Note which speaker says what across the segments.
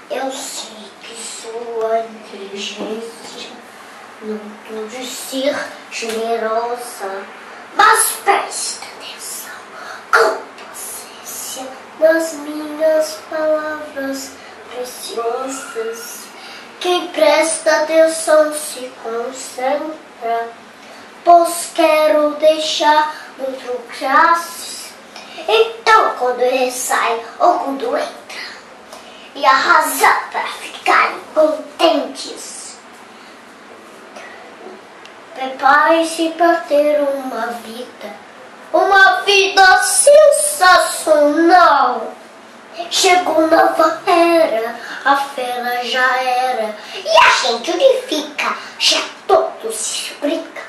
Speaker 1: Eu sei que sua inteligência não pode ser generosa, mas presta atenção com paciência nas minhas palavras preciosas. Quem presta atenção se concentra, pois quero deixar muito graças. Então, quando ele sai ou quando entra, e a razão para ficarem contentes, prepare-se para ter uma vida sensacional. Chegou nova era, a fera já era, e a gente unifica, já todo se explica.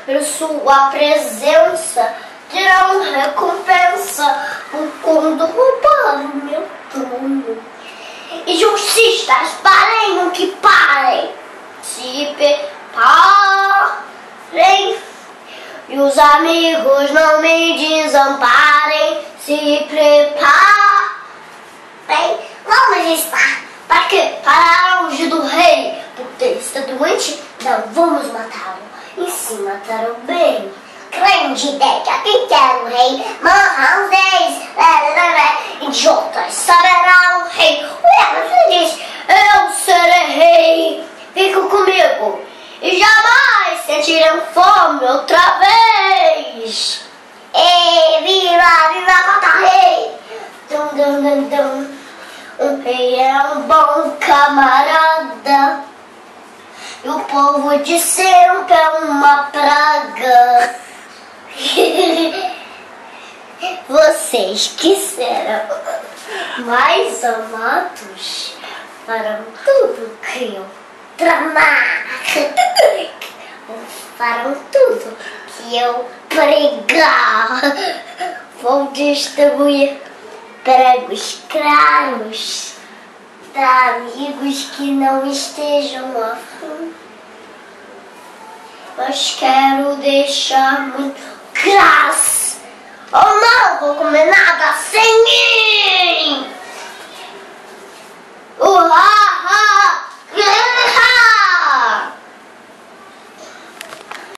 Speaker 1: Por sua presença terão recompensa por quando roubar o meu trono. E justiças parem o que parem, se preparem. E os amigos não me desamparem, se preparem. Vamos estar, para quê? Para longe do rei, porque ele está doente, não vamos matá-lo, e se matar o bem. Grande ideia, quem quer o rei? Morra os reis, idiotas, saberá o rei. Você diz, eu serei rei, fica comigo, e jamais sentirão fome outra vez. E viva, viva, volta rei. Dum, dum, dum, dum. Um rei é um bom camarada, e o povo de sempre é uma praga. Vocês que serão mais amados farão tudo que eu tramar, farão tudo que eu pregar. Vou distribuir pregos claros para amigos que não estejam afim, mas quero deixar muito claro. Oh, não vou comer nada sem mim.